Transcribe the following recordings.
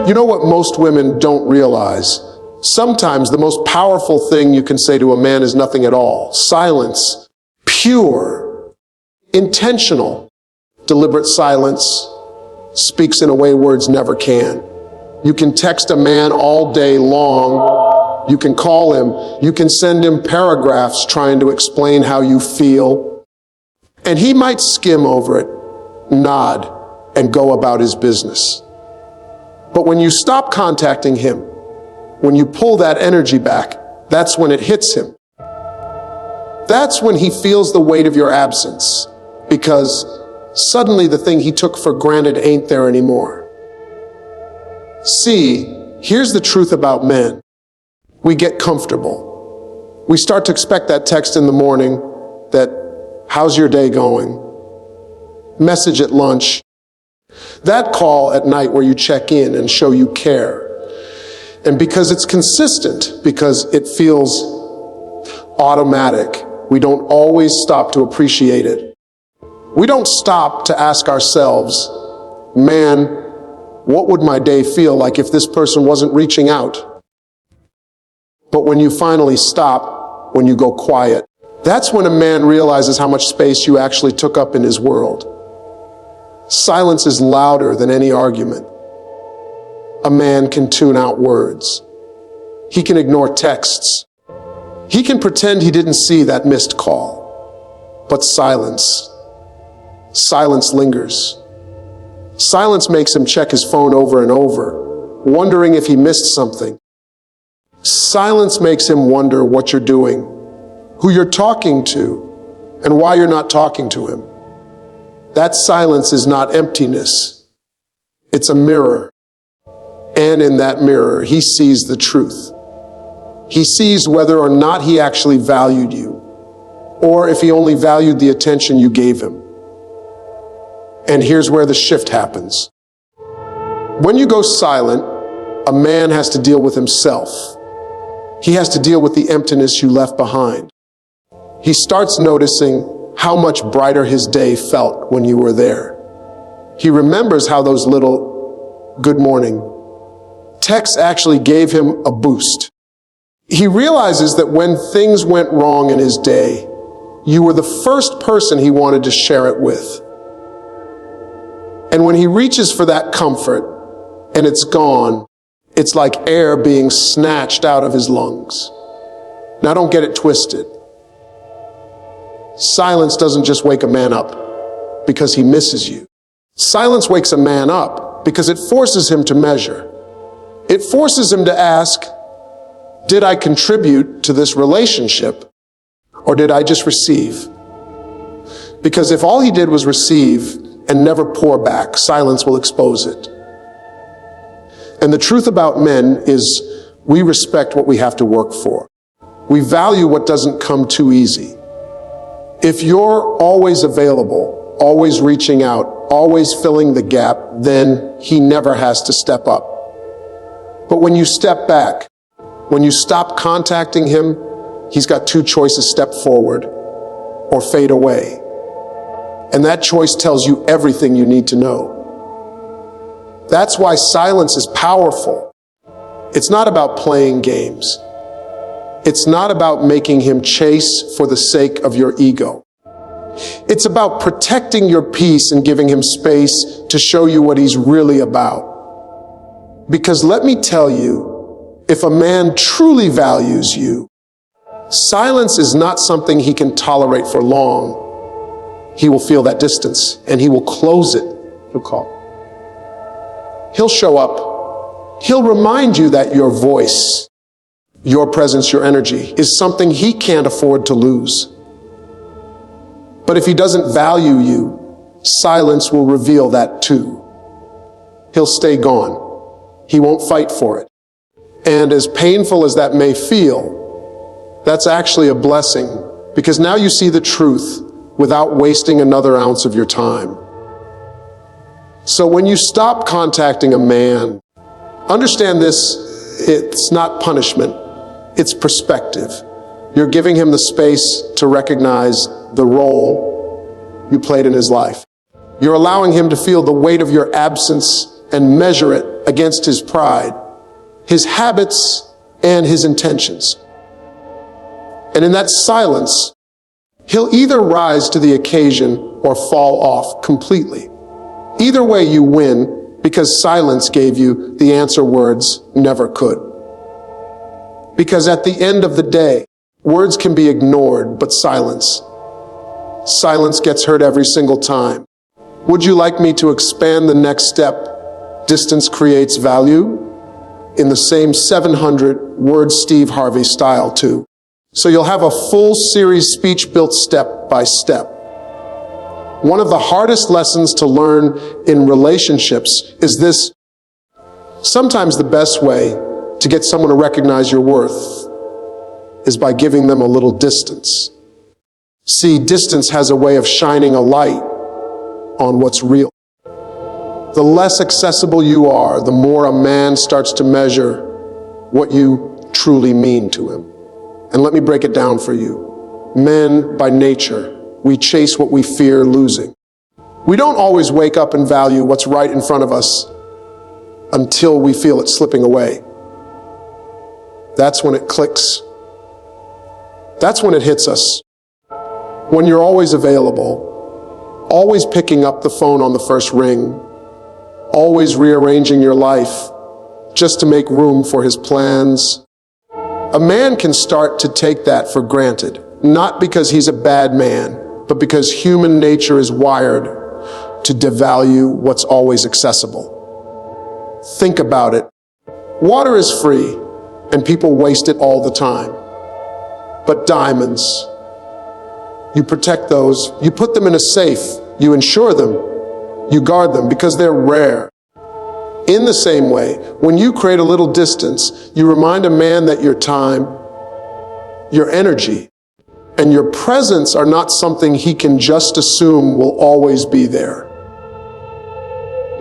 You know what most women don't realize? Sometimes the most powerful thing you can say to a man is nothing at all. Silence, pure, intentional, deliberate silence speaks in a way words never can. You can text a man all day long. You can call him. You can send him paragraphs trying to explain how you feel. And he might skim over it, nod, and go about his business. But when you stop contacting him, when you pull that energy back, that's when it hits him. That's when he feels the weight of your absence, because suddenly the thing he took for granted ain't there anymore. See, here's the truth about men. We get comfortable. We start to expect that text in the morning that, how's your day going? Message at lunch. That call at night where you check in and show you care. And because it's consistent, because it feels automatic, we don't always stop to appreciate it. We don't stop to ask ourselves, man, what would my day feel like if this person wasn't reaching out? But when you finally stop, when you go quiet, that's when a man realizes how much space you actually took up in his world. Silence is louder than any argument. A man can tune out words. He can ignore texts. He can pretend he didn't see that missed call. But silence lingers. Silence makes him check his phone over and over, wondering if he missed something. Silence makes him wonder what you're doing, who you're talking to, and why you're not talking to him. That silence is not emptiness. It's a mirror. And in that mirror, he sees the truth. He sees whether or not he actually valued you, or if he only valued the attention you gave him. And here's where the shift happens. When you go silent, a man has to deal with himself. He has to deal with the emptiness you left behind. He starts noticing how much brighter his day felt when you were there. He remembers how those little good morning texts actually gave him a boost. He realizes that when things went wrong in his day, you were the first person he wanted to share it with. And when he reaches for that comfort and it's gone, it's like air being snatched out of his lungs. Now don't get it twisted. Silence doesn't just wake a man up because he misses you. Silence wakes a man up because it forces him to measure. It forces him to ask, did I contribute to this relationship or did I just receive? Because if all he did was receive and never pour back, silence will expose it. And the truth about men is we respect what we have to work for. We value what doesn't come too easy. If you're always available, always reaching out, always filling the gap, then he never has to step up. But when you step back, when you stop contacting him, he's got two choices: step forward or fade away. And that choice tells you everything you need to know. That's why silence is powerful. It's not about playing games. It's not about making him chase for the sake of your ego. It's about protecting your peace and giving him space to show you what he's really about. Because let me tell you, if a man truly values you, silence is not something he can tolerate for long. He will feel that distance and he will close it. He'll call. He'll show up. He'll remind you that your voice, your presence, your energy is something he can't afford to lose. But if he doesn't value you, silence will reveal that too. He'll stay gone. He won't fight for it. And as painful as that may feel, that's actually a blessing, because now you see the truth without wasting another ounce of your time. So when you stop contacting a man, understand this, it's not punishment, it's perspective. You're giving him the space to recognize the role you played in his life. You're allowing him to feel the weight of your absence and measure it against his pride, his habits, and his intentions. And in that silence, he'll either rise to the occasion or fall off completely. Either way, you win because silence gave you the answer words never could. Because at the end of the day, words can be ignored, but silence gets heard every single time. Would you like me to expand the next step? Distance creates value in the same 700-word Steve Harvey style too. So you'll have a full series speech built step by step. One of the hardest lessons to learn in relationships is this: sometimes the best way to get someone to recognize your worth is by giving them a little distance. See, distance has a way of shining a light on what's real. The less accessible you are, the more a man starts to measure what you truly mean to him. And let me break it down for you. Men, by nature, we chase what we fear losing. We don't always wake up and value what's right in front of us until we feel it slipping away. That's when it clicks. That's when it hits us. When you're always available, always picking up the phone on the first ring, always rearranging your life just to make room for his plans. A man can start to take that for granted, not because he's a bad man, but because human nature is wired to devalue what's always accessible. Think about it. Water is free, and people waste it all the time. But diamonds, you protect those, you put them in a safe, you insure them, you guard them because they're rare. In the same way, when you create a little distance, you remind a man that your time, your energy, and your presence are not something he can just assume will always be there.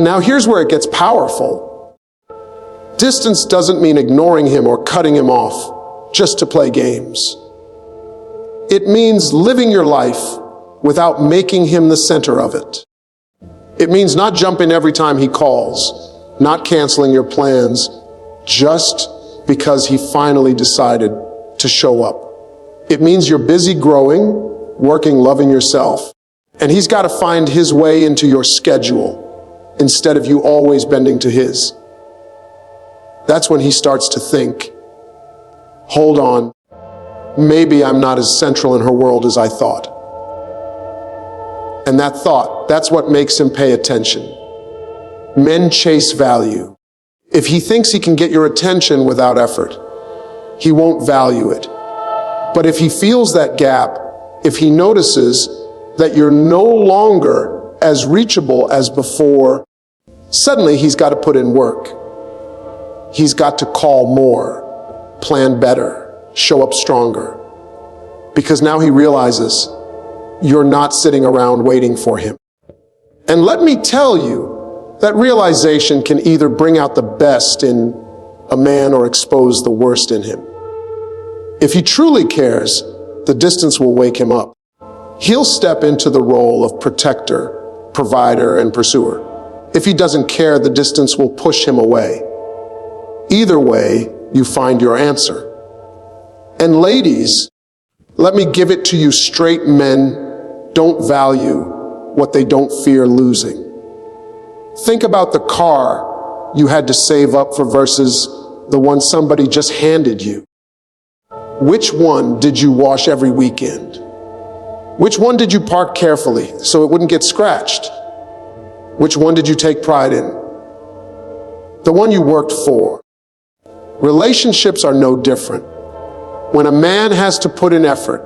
Now here's where it gets powerful. Distance doesn't mean ignoring him or cutting him off just to play games. It means living your life without making him the center of it. It means not jumping every time he calls, not canceling your plans just because he finally decided to show up. It means you're busy growing, working, loving yourself, and he's got to find his way into your schedule instead of you always bending to his. That's when he starts to think, hold on, maybe I'm not as central in her world as I thought. And that thought, that's what makes him pay attention. Men chase value. If he thinks he can get your attention without effort, he won't value it. But if he feels that gap, if he notices that you're no longer as reachable as before, suddenly he's got to put in work. He's got to call more, plan better, show up stronger. Because now he realizes you're not sitting around waiting for him. And let me tell you, that realization can either bring out the best in a man or expose the worst in him. If he truly cares, the distance will wake him up. He'll step into the role of protector, provider, and pursuer. If he doesn't care, the distance will push him away. Either way, you find your answer. And ladies, let me give it to you straight: men don't value what they don't fear losing. Think about the car you had to save up for versus the one somebody just handed you. Which one did you wash every weekend? Which one did you park carefully so it wouldn't get scratched? Which one did you take pride in? The one you worked for. Relationships are no different. When a man has to put in effort,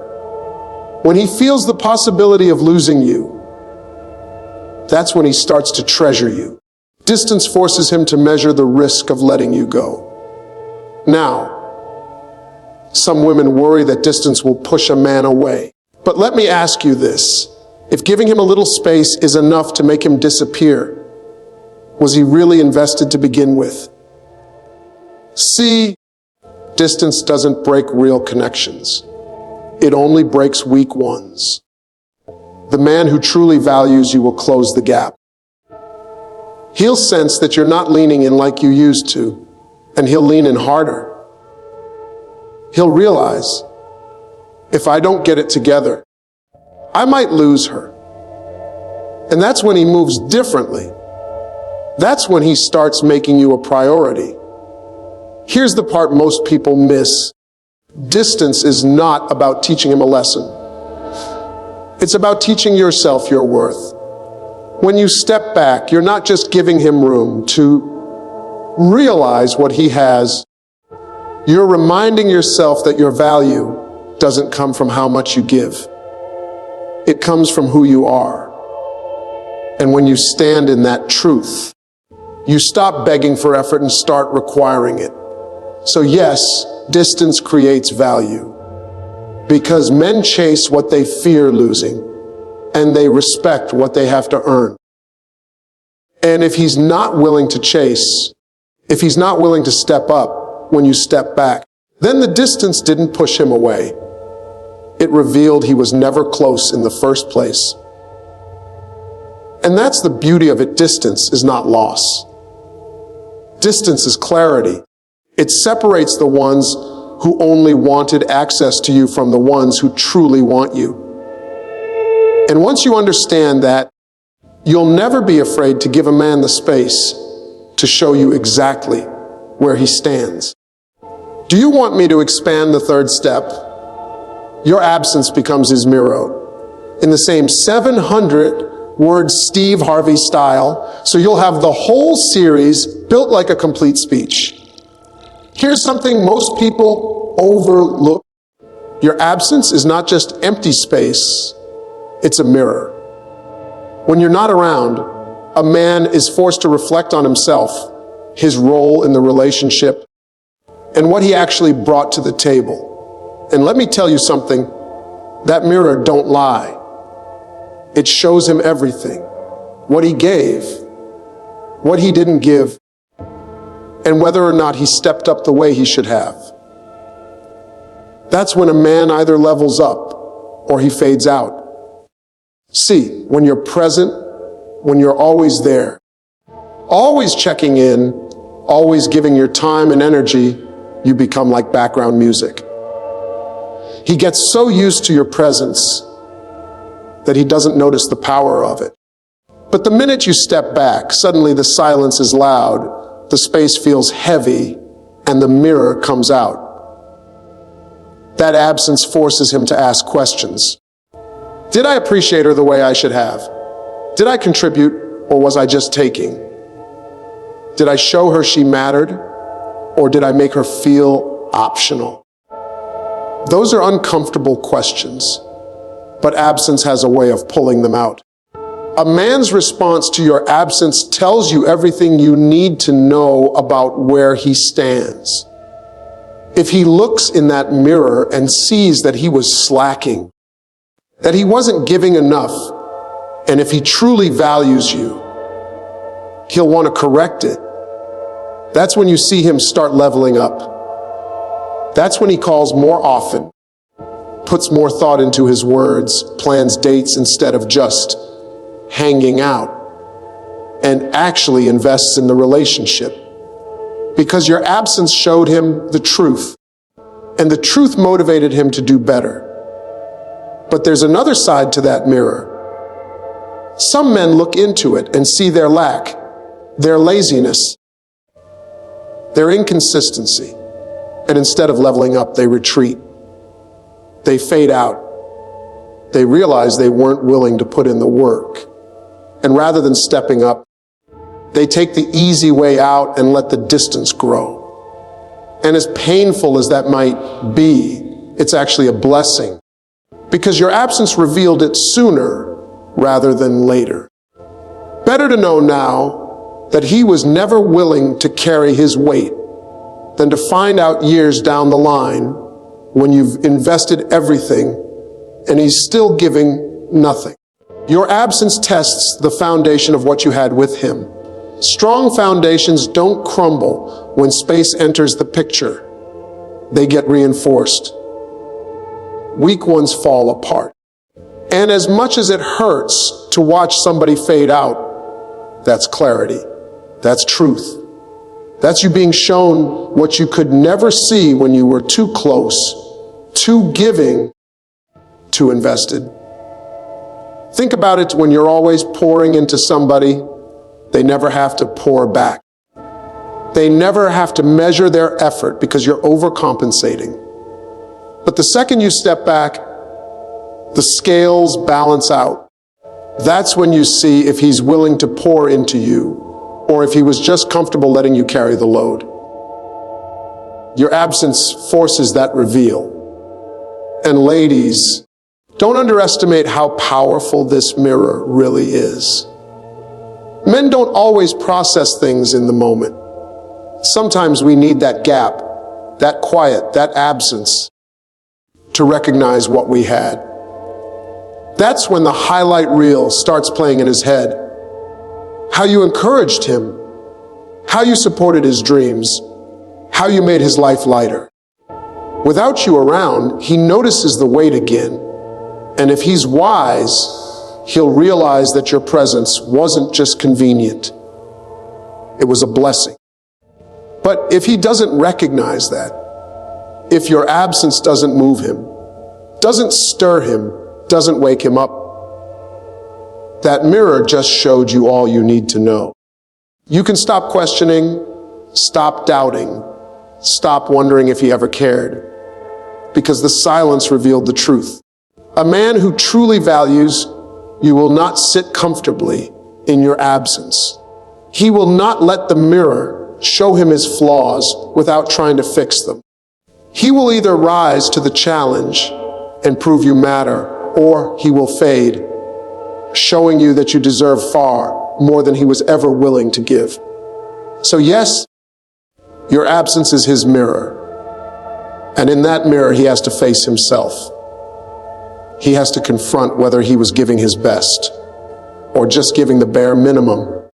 when he feels the possibility of losing you, that's when he starts to treasure you. Distance forces him to measure the risk of letting you go. Now, some women worry that distance will push a man away. But let me ask you this. If giving him a little space is enough to make him disappear, was he really invested to begin with? See, distance doesn't break real connections. It only breaks weak ones. The man who truly values you will close the gap. He'll sense that you're not leaning in like you used to, and he'll lean in harder. He'll realize, if I don't get it together, I might lose her. And that's when he moves differently. That's when he starts making you a priority. Here's the part most people miss. Distance is not about teaching him a lesson. It's about teaching yourself your worth. When you step back, you're not just giving him room to realize what he has. You're reminding yourself that your value doesn't come from how much you give. It comes from who you are. And when you stand in that truth, you stop begging for effort and start requiring it. So yes, distance creates value, because men chase what they fear losing, and they respect what they have to earn. And if he's not willing to chase, if he's not willing to step up when you step back, then the distance didn't push him away. It revealed he was never close in the first place. And that's the beauty of it. Distance is not loss. Distance is clarity. It separates the ones who only wanted access to you from the ones who truly want you. And once you understand that, you'll never be afraid to give a man the space to show you exactly where he stands. Do you want me to expand the third step? Your absence becomes his mirror, in the same 700-word Steve Harvey style, so you'll have the whole series built like a complete speech. Here's something most people overlook. Your absence is not just empty space, it's a mirror. When you're not around, a man is forced to reflect on himself, his role in the relationship, and what he actually brought to the table. And let me tell you something, that mirror don't lie. It shows him everything, what he gave, what he didn't give, and whether or not he stepped up the way he should have. That's when a man either levels up or he fades out. See, when you're present, when you're always there, always checking in, always giving your time and energy, you become like background music. He gets so used to your presence that he doesn't notice the power of it. But the minute you step back, suddenly the silence is loud, the space feels heavy, and the mirror comes out. That absence forces him to ask questions. Did I appreciate her the way I should have? Did I contribute, or was I just taking? Did I show her she mattered, or did I make her feel optional? Those are uncomfortable questions, but absence has a way of pulling them out. A man's response to your absence tells you everything you need to know about where he stands. If he looks in that mirror and sees that he was slacking, that he wasn't giving enough, and if he truly values you, he'll want to correct it. That's when you see him start leveling up. That's when he calls more often, puts more thought into his words, plans dates instead of just hanging out, and actually invests in the relationship. Because your absence showed him the truth, and the truth motivated him to do better. But there's another side to that mirror. Some men look into it and see their lack, their laziness, their inconsistency, and instead of leveling up, they retreat. They fade out. They realize they weren't willing to put in the work. And rather than stepping up, they take the easy way out and let the distance grow. And as painful as that might be, it's actually a blessing, because your absence revealed it sooner rather than later. Better to know now that he was never willing to carry his weight than to find out years down the line when you've invested everything and he's still giving nothing. Your absence tests the foundation of what you had with him. Strong foundations don't crumble when space enters the picture. They get reinforced. Weak ones fall apart. And as much as it hurts to watch somebody fade out, that's clarity. That's truth. That's you being shown what you could never see when you were too close, too giving, too invested. Think about it when you're always pouring into somebody, they never have to pour back. They never have to measure their effort because you're overcompensating. But the second you step back, the scales balance out. That's when you see if he's willing to pour into you, or if he was just comfortable letting you carry the load. Your absence forces that reveal. And ladies, don't underestimate how powerful this mirror really is. Men don't always process things in the moment. Sometimes we need that gap, that quiet, that absence to recognize what we had. That's when the highlight reel starts playing in his head. How you encouraged him, how you supported his dreams, how you made his life lighter. Without you around, he notices the weight again. And if he's wise, he'll realize that your presence wasn't just convenient. It was a blessing. But if he doesn't recognize that, if your absence doesn't move him, doesn't stir him, doesn't wake him up, that mirror just showed you all you need to know. You can stop questioning, stop doubting, stop wondering if he ever cared, because the silence revealed the truth. A man who truly values you will not sit comfortably in your absence. He will not let the mirror show him his flaws without trying to fix them. He will either rise to the challenge and prove you matter, or he will fade, showing you that you deserve far more than he was ever willing to give. So yes, your absence is his mirror. And in that mirror, he has to face himself. He has to confront whether he was giving his best or just giving the bare minimum.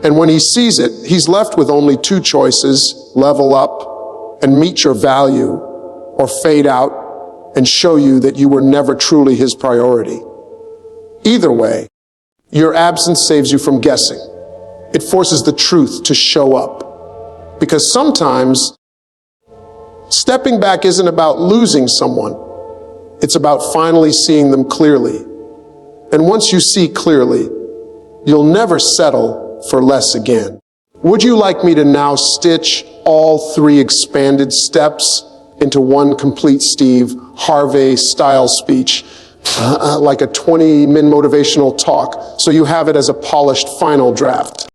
And when he sees it, he's left with only two choices: level up and meet your value, or fade out and show you that you were never truly his priority. Either way, your absence saves you from guessing. It forces the truth to show up. Because sometimes stepping back isn't about losing someone. It's about finally seeing them clearly. And once you see clearly, you'll never settle for less again. Would you like me to now stitch all three expanded steps into one complete Steve Harvey style speech, like a 20-minute motivational talk, so you have it as a polished final draft?